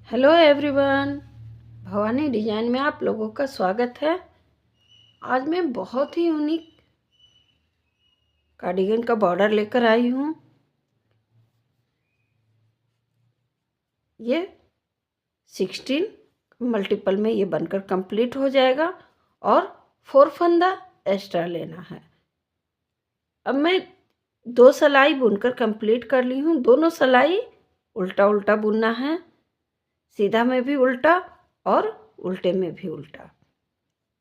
Hello everyone, Bhavani design में आप लोगों का स्वागत है। आज मैं बहुत ही यूनिक कार्डिगन का बॉर्डर लेकर आई हूँ। ये 16 मल्टीपल में ये बनकर कंप्लीट हो जाएगा और 4 फंदा एक्स्ट्रा लेना है। अब मैं 2 सिलाई बुनकर कंप्लीट कर ली हूँ। दोनों सिलाई उल्टा उल्टा बुनना है, सीधा में भी उल्टा और उल्टे में भी उल्टा।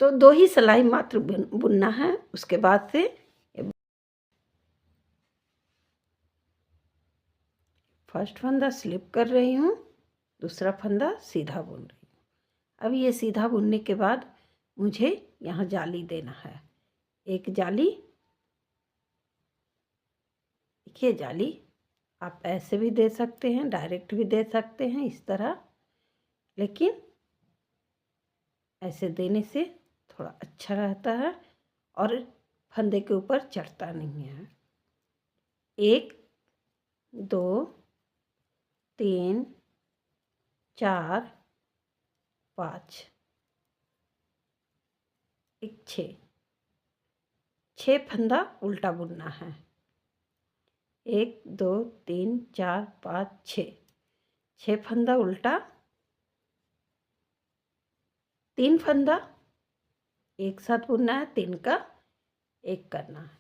तो 2 ही सिलाई मात्र बुनना है। उसके बाद से फर्स्ट फंदा स्लिप कर रही हूँ, दूसरा फंदा सीधा बुन रही हूँ। अब ये सीधा बुनने के बाद मुझे यहाँ जाली देना है। एक जाली, देखिए जाली आप ऐसे भी दे सकते हैं, डायरेक्ट भी दे सकते हैं इस तरह, लेकिन ऐसे देने से थोड़ा अच्छा रहता है और फंदे के ऊपर चढ़ता नहीं है। 1 2 3 4 5 एक 6 फंदा उल्टा बुनना है। 1 2 3 4 5 6 फंदा उल्टा, 3 फंदा एक साथ बुनना है, 3 का 1 करना है,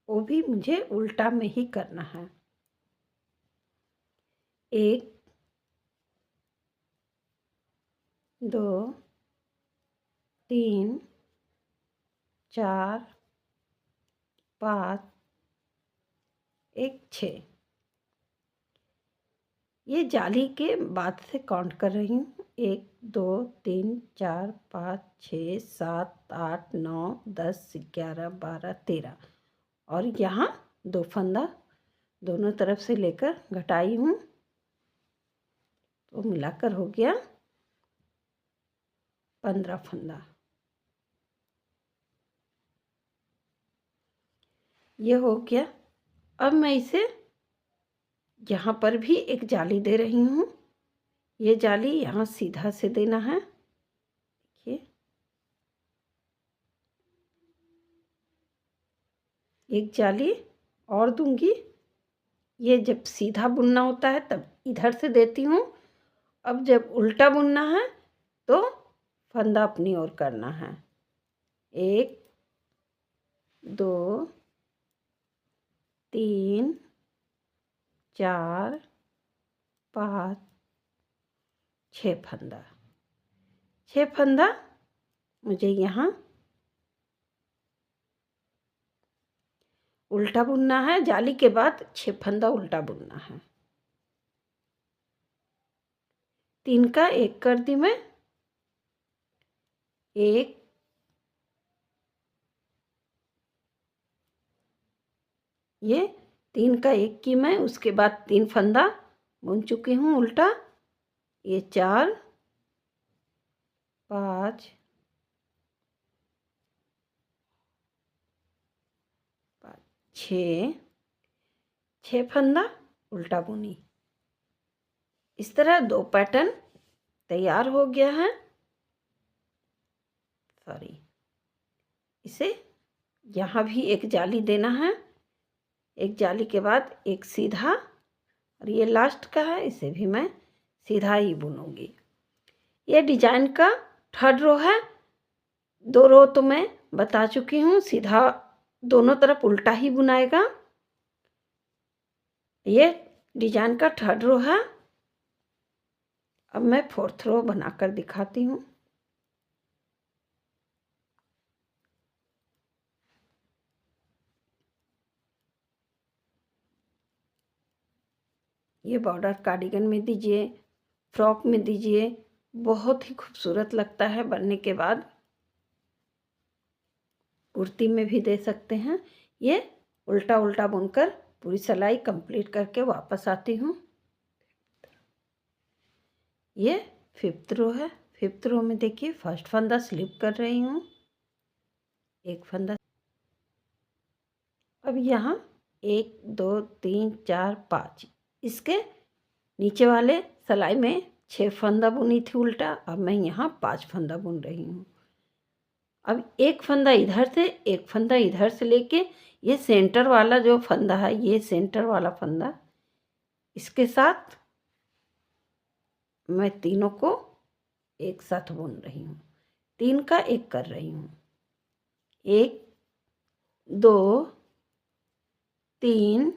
वो भी मुझे उल्टा में ही करना है। 1 2 3 4 5 एक 6। ये जाली के बाद से काउंट कर रही हूँ। 1 2 3 4 5 6 7 8 9 10 11 12 13 और यहाँ 2 फंदा दोनों तरफ से लेकर घटाई हूँ, तो मिलाकर हो गया 15 फंदा। ये हो गया। अब मैं इसे यहाँ पर भी एक जाली दे रही हूँ। ये जाली यहाँ सीधा से देना है, देखिए एक जाली और दूंगी। ये जब सीधा बुनना होता है तब इधर से देती हूँ, अब जब उल्टा बुनना है तो फंदा अपनी ओर करना है। 1 2 3 4 5 6 फंदा, 6 फंदा मुझे यहाँ उल्टा बुनना है। जाली के बाद 6 फंदा उल्टा बुनना है। 3 का 1 कर दी मैं। 1 ये 3 का 1 की मैं, उसके बाद 3 फंदा बुन चुकी हूँ उल्टा। ये 4 5 6 फंदा उल्टा बुनी। इस तरह 2 पैटर्न तैयार हो गया है। सॉरी, इसे यहाँ भी एक जाली देना है। एक जाली के बाद एक सीधा, और ये लास्ट का है, इसे भी मैं सीधा ही बुनूंगी। ये डिजाइन का 3rd रो है। 2 रो तो मैं बता चुकी हूँ, सीधा दोनों तरफ उल्टा ही बुनाएगा। ये डिजाइन का 3rd रो है। अब मैं 4th रो बनाकर दिखाती हूँ। ये बॉर्डर कार्डिगन में दीजिए, फ्रॉक में दीजिए, बहुत ही खूबसूरत लगता है। बनने के बाद कुर्ती में भी दे सकते हैं। ये उल्टा उल्टा बुनकर पूरी सिलाई कंप्लीट करके वापस आती हूँ। ये 5th रो है। 5th रो में देखिए फर्स्ट फंदा स्लिप कर रही हूँ, एक फंदा। अब यहाँ 1 2 3 4 5 इसके नीचे वाले सिलाई में 6 फंदा बुनी थी उल्टा, अब मैं यहाँ 5 फंदा बुन रही हूँ। अब एक फंदा इधर से, एक फंदा इधर से लेके ये सेंटर वाला जो फंदा है, ये सेंटर वाला फंदा, इसके साथ मैं तीनों को एक साथ बुन रही हूँ। 3 का 1 कर रही हूँ। 1 2 3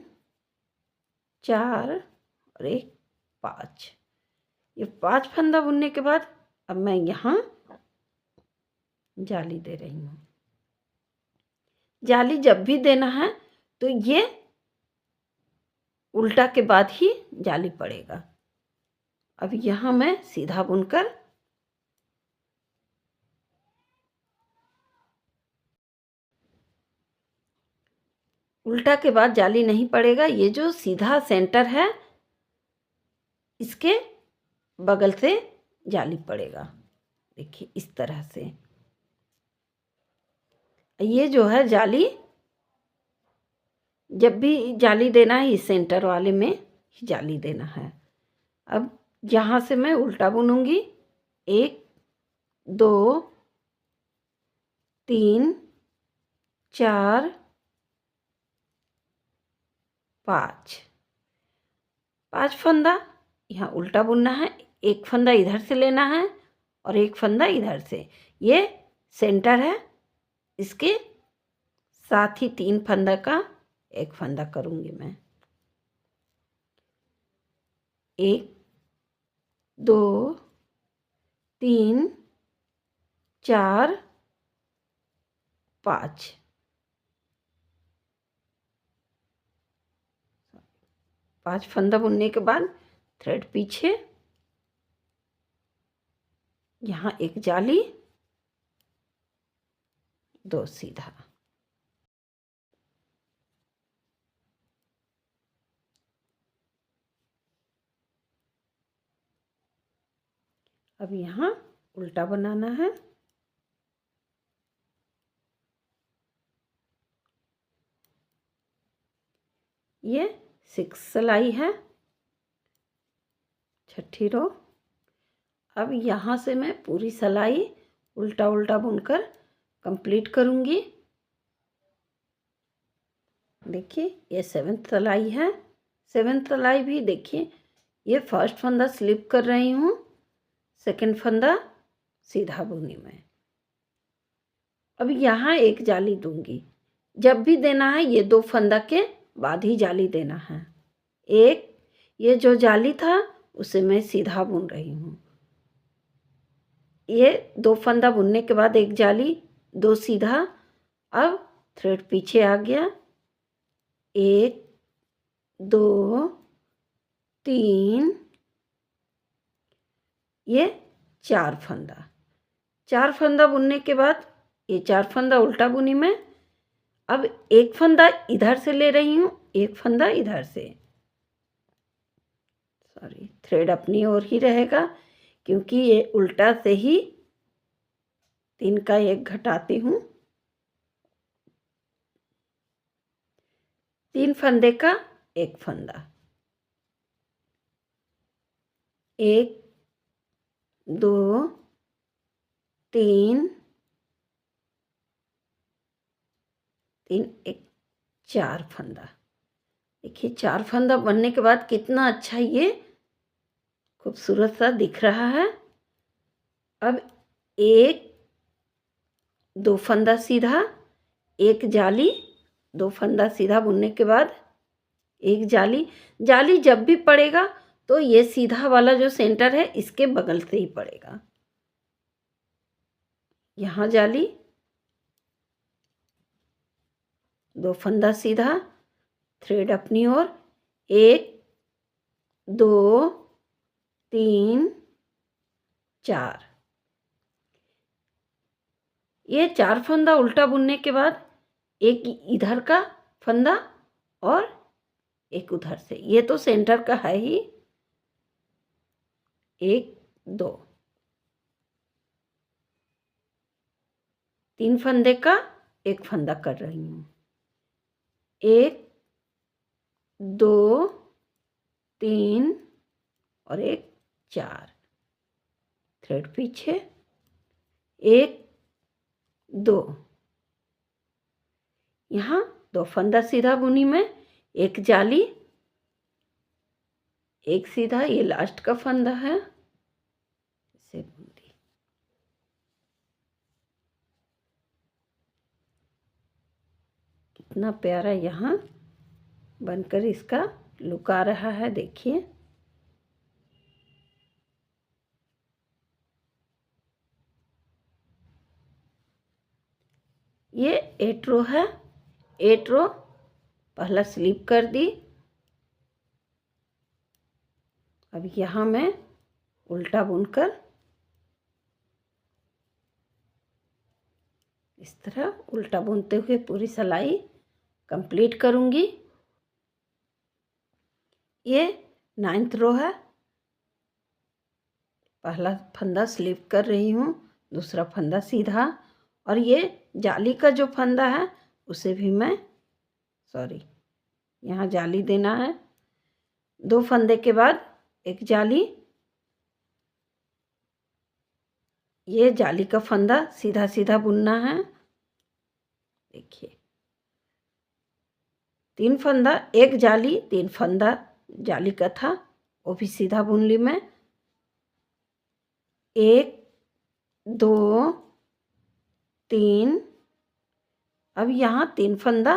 4 और 1 5। ये 5 फंदा बुनने के बाद अब मैं यहाँ जाली दे रही हूँ। जाली जब भी देना है तो ये उल्टा के बाद ही जाली पड़ेगा। अब यहाँ मैं सीधा बुनकर उल्टा के बाद जाली नहीं पड़ेगा। ये जो सीधा सेंटर है इसके बगल से जाली पड़ेगा। देखिए इस तरह से। ये जो है जाली, जब भी जाली देना है इस सेंटर वाले में ही जाली देना है। अब यहाँ से मैं उल्टा बुनूंगी। 1 2 3 4 5 फंदा यहाँ उल्टा बुनना है। एक फंदा इधर से लेना है और एक फंदा इधर से। ये सेंटर है, इसके साथ ही 3 फंदा का एक फंदा करूँगी मैं। 1 2 3 4 5। 5 फंदा बुनने के बाद थ्रेड पीछे, यहाँ एक जाली, 2 सीधा। अब यहाँ उल्टा बनाना है। ये 6 सिलाई है, 6ठी रो। अब यहाँ से मैं पूरी सिलाई उल्टा उल्टा बुनकर कंप्लीट करूँगी। देखिए ये 7th सिलाई है। 7th सिलाई भी देखिए, ये फर्स्ट फंदा स्लिप कर रही हूँ, सेकंड फंदा सीधा बुनी मैं। अब यहाँ एक जाली दूंगी। जब भी देना है ये 2 फंदा के बाद ही जाली देना है। एक ये जो जाली था उसे मैं सीधा बुन रही हूँ। ये 2 फंदा बुनने के बाद एक जाली, 2 सीधा। अब थ्रेड पीछे आ गया। 1 2 3, ये 4 फंदा। 4 फंदा बुनने के बाद ये 4 फंदा उल्टा बुनी मैं। अब एक फंदा इधर से ले रही हूँ, एक फंदा इधर से। सॉरी, थ्रेड अपनी ओर ही रहेगा क्योंकि ये उल्टा से ही 3 का 1 घटाती हूँ। 3 फंदे का 1 फंदा। 1 2 3 1 4 फंदा। देखिए 4 फंदा बनने के बाद कितना अच्छा ये खूबसूरत सा दिख रहा है। अब 1 2 फंदा सीधा, एक जाली, 2 फंदा सीधा बुनने के बाद एक जाली। जाली जब भी पड़ेगा तो ये सीधा वाला जो सेंटर है इसके बगल से ही पड़ेगा। यहाँ जाली, 2 फंदा सीधा, थ्रेड अपनी ओर। 1 2 3 4। ये 4 फंदा उल्टा बुनने के बाद एक इधर का फंदा और एक उधर से। ये तो सेंटर का है ही। 1 2 3 फंदे का 1 फंदा कर रही हूँ। 1 2 3 और 1 4। थ्रेड पीछे, 1 2, यहाँ 2 फंदा सीधा बुनी मैं, 1 जाली, 1 सीधा, ये लास्ट का फंदा है, इसे बुन दी। कितना प्यारा यहाँ बनकर इसका लुक आ रहा है, देखिए। ये 8 रो है, 8 रो पहला स्लिप कर दी। अब यहाँ मैं उल्टा बुनकर इस तरह उल्टा बुनते हुए पूरी सिलाई कंप्लीट करूँगी। ये 9th रो है, पहला फंदा स्लिप कर रही हूँ, दूसरा फंदा सीधा, और ये जाली का जो फंदा है उसे भी मैं यहाँ जाली देना है। 2 फंदे के बाद 1 जाली, ये जाली का फंदा सीधा सीधा बुनना है, देखिए। 3 फंदा, 1 जाली, 3 फंदा जाली का था, वो भी सीधा बुन ली मैं। 1 2 3, अब यहाँ 3 फंदा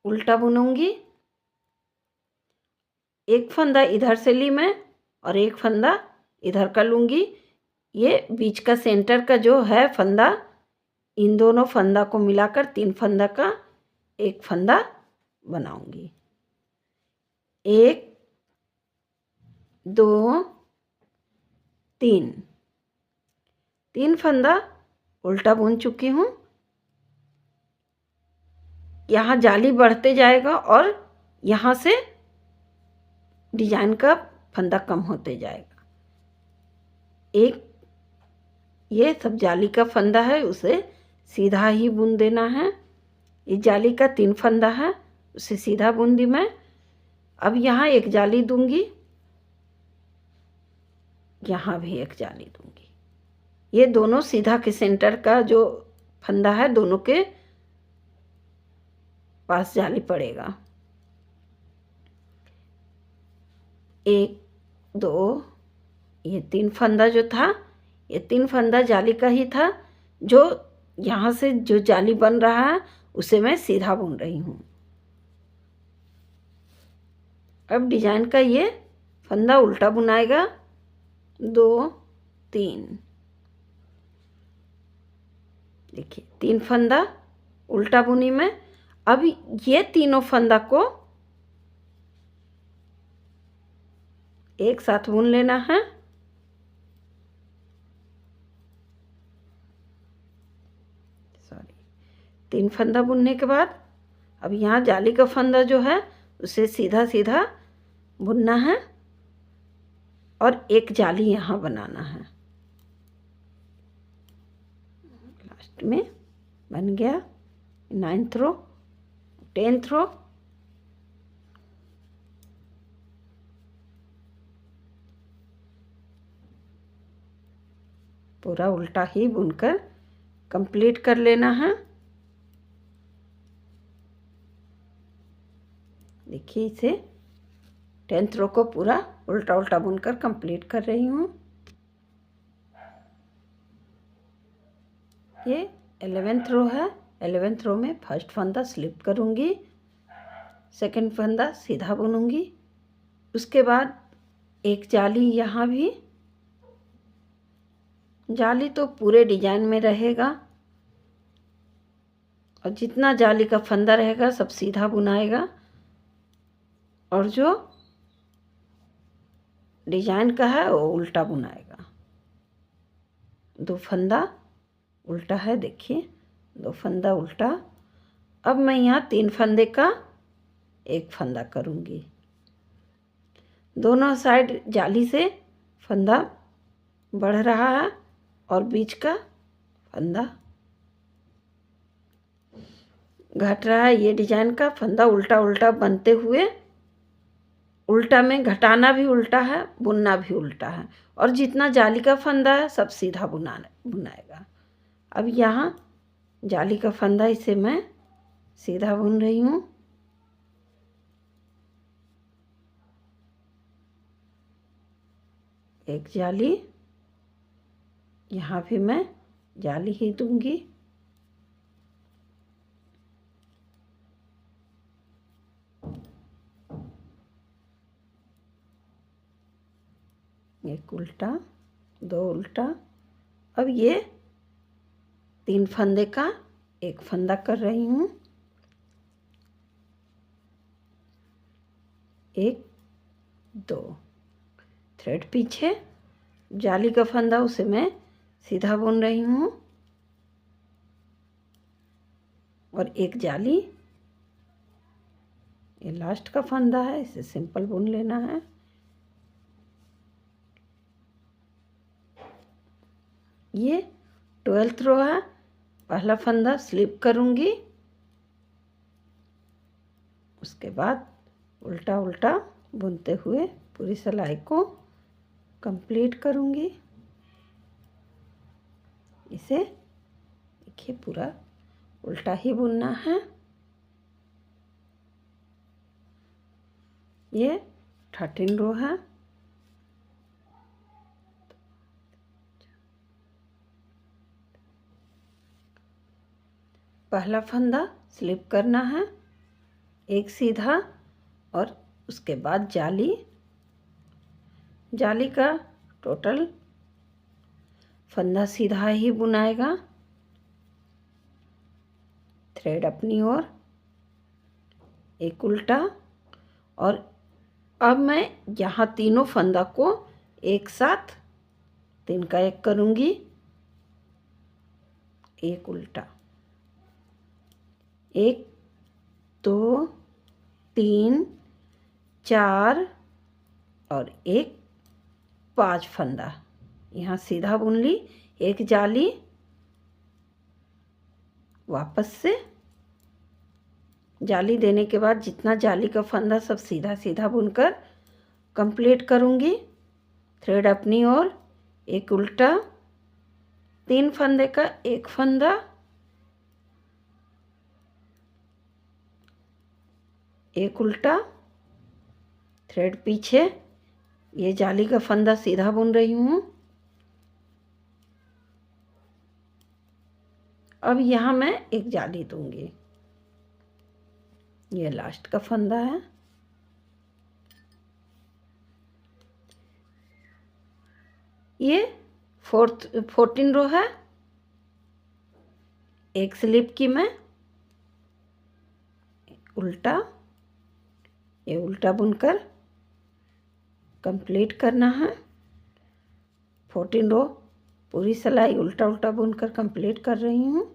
उल्टा बुनूंगी। 1 फंदा इधर से ली मैं और 1 फंदा इधर का लूँगी। ये बीच का सेंटर का जो है फंदा, इन दोनों फंदा को मिलाकर 3 फंदा का 1 फंदा बनाऊंगी। 1 2 3, 3 फंदा उल्टा बुन चुकी हूँ। यहाँ जाली बढ़ते जाएगा और यहाँ से डिजाइन का फंदा कम होते जाएगा। एक ये सब जाली का फंदा है, उसे सीधा ही बुन देना है। ये जाली का 3 फंदा है, उसे सीधा बुन दी मैं। अब यहाँ 1 जाली दूंगी, यहाँ भी 1 जाली दूंगी। ये दोनों सीधा के सेंटर का जो फंदा है, दोनों के पास जाली पड़ेगा। 1 2, ये 3 फंदा जो था, ये 3 फंदा जाली का ही था। जो यहाँ से जो जाली बन रहा है उसे मैं सीधा बुन रही हूँ। अब डिजाइन का ये फंदा उल्टा बुनाएगा। 2 3, देखिए 3 फंदा उल्टा बुनी मैं। अब ये तीनों फंदा को एक साथ बुन लेना है। तीन फंदा बुनने के बाद अब यहाँ जाली का फंदा जो है उसे सीधा सीधा बुनना है और 1 जाली यहाँ बनाना है। लास्ट में बन गया 9th रो, 10th रो। पूरा उल्टा ही बुनकर कंप्लीट कर लेना है। देखिए इसे 10th रो को पूरा उल्टा उल्टा बुनकर कंप्लीट कर रही हूँ। ये 11th रो है। 11th रो में फर्स्ट फंदा स्लिप करूँगी, सेकंड फंदा सीधा बुनूंगी। उसके बाद 1 जाली, यहाँ भी जाली तो पूरे डिजाइन में रहेगा और जितना जाली का फंदा रहेगा सब सीधा बुनाएगा और जो डिजाइन का है वो उल्टा बुनाएगा। 2 फंदा उल्टा है, देखिए 2 फंदा उल्टा। अब मैं यहाँ 3 फंदे का 1 फंदा करूँगी। दोनों साइड जाली से फंदा बढ़ रहा है और बीच का फंदा घट रहा है। ये डिजाइन का फंदा उल्टा उल्टा बनते हुए उल्टा में घटाना भी उल्टा है, बुनना भी उल्टा है, और जितना जाली का फंदा है सब सीधा बुनाएगा। अब यहाँ जाली का फंदा इसे मैं सीधा बुन रही हूँ। एक जाली, यहाँ भी मैं जाली ही दूंगी। एक उल्टा, दो उल्टा। अब ये 3 फंदे का एक फंदा कर रही हूँ। 1 2 थ्रेड पीछे, जाली का फंदा उसे मैं सीधा बुन रही हूँ, और एक जाली, ये लास्ट का फंदा है, इसे सिंपल बुन लेना है। ये 12th रो है, पहला फंदा स्लिप करूँगी, उसके बाद उल्टा उल्टा बुनते हुए पूरी सिलाई को कंप्लीट करूँगी। इसे देखिए पूरा उल्टा ही बुनना है। ये 13 रो है, पहला फंदा स्लिप करना है, एक सीधा, और उसके बाद जाली। जाली का टोटल फंदा सीधा ही बुनाएगा, थ्रेड अपनी ओर, एक उल्टा, और अब मैं यहाँ तीनों फंदा को एक साथ 3 का 1 करूँगी, एक उल्टा, 1 2 3 4 और एक 5 फंदा यहाँ सीधा बुन ली, एक जाली, वापस से जाली देने के बाद जितना जाली का फंदा सब सीधा सीधा बुनकर कंप्लीट करूँगी। थ्रेड अपनी ओर, एक उल्टा, 3 फंदे का एक फंदा, एक उल्टा, थ्रेड पीछे, ये जाली का फंदा सीधा बुन रही हूँ। अब यहाँ मैं एक जाली दूंगी, ये लास्ट का फंदा है। ये 14 रो है, एक स्लिप की मैं उल्टा, ये उल्टा बुनकर कंप्लीट करना है। 14 रो पूरी सिलाई उल्टा उल्टा बुनकर कंप्लीट कर रही हूँ।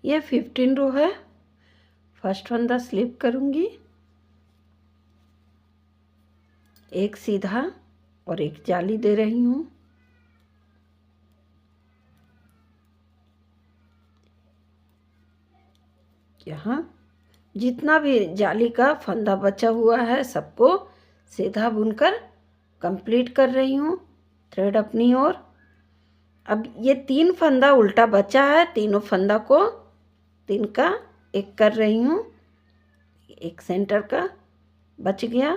ये 15 रो है, फर्स्ट फंदा स्लिप करूँगी, एक सीधा और एक जाली दे रही हूँ। यहाँ जितना भी जाली का फंदा बचा हुआ है सबको सीधा बुनकर कंप्लीट कर रही हूँ, थ्रेड अपनी ओर। अब ये 3 फंदा उल्टा बचा है, तीनों फंदा को 3 का 1 कर रही हूँ, एक सेंटर का बच गया।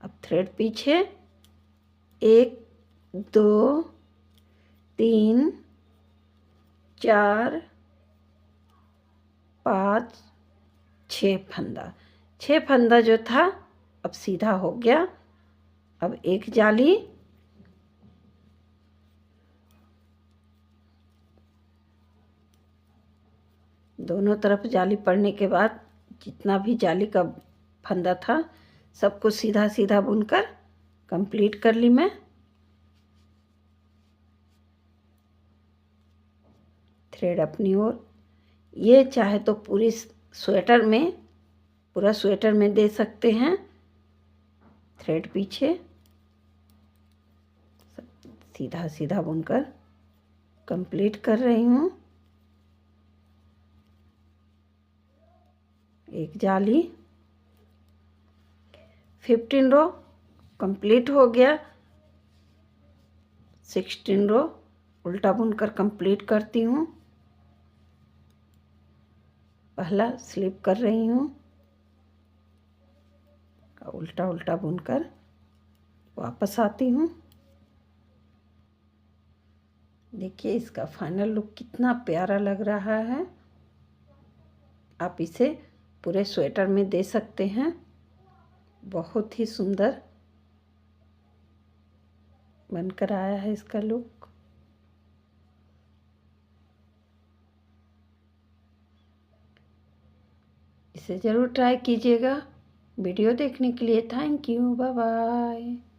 अब थ्रेड पीछे, 1 2 3 4 5 6 फंदा, 6 फंदा जो था अब सीधा हो गया। अब एक जाली, दोनों तरफ जाली पड़ने के बाद जितना भी जाली का फंदा था सबको सीधा सीधा बुनकर कंप्लीट कर ली मैं। थ्रेड अपनी ओर, ये चाहे तो पूरी स्वेटर में, पूरा स्वेटर में दे सकते हैं। थ्रेड पीछे, सीधा सीधा बुनकर कंप्लीट कर रही हूँ। एक जाली, 15 रो कंप्लीट हो गया। 16 रो उल्टा बुनकर कंप्लीट करती हूँ। पहला स्लिप कर रही हूँ, उल्टा उल्टा बुनकर वापस आती हूँ। देखिए इसका फाइनल लुक कितना प्यारा लग रहा है। आप इसे पूरे स्वेटर में दे सकते हैं। बहुत ही सुंदर बनकर आया है इसका लुक। इसे ज़रूर ट्राई कीजिएगा। वीडियो देखने के लिए थैंक यू, बाय बाय।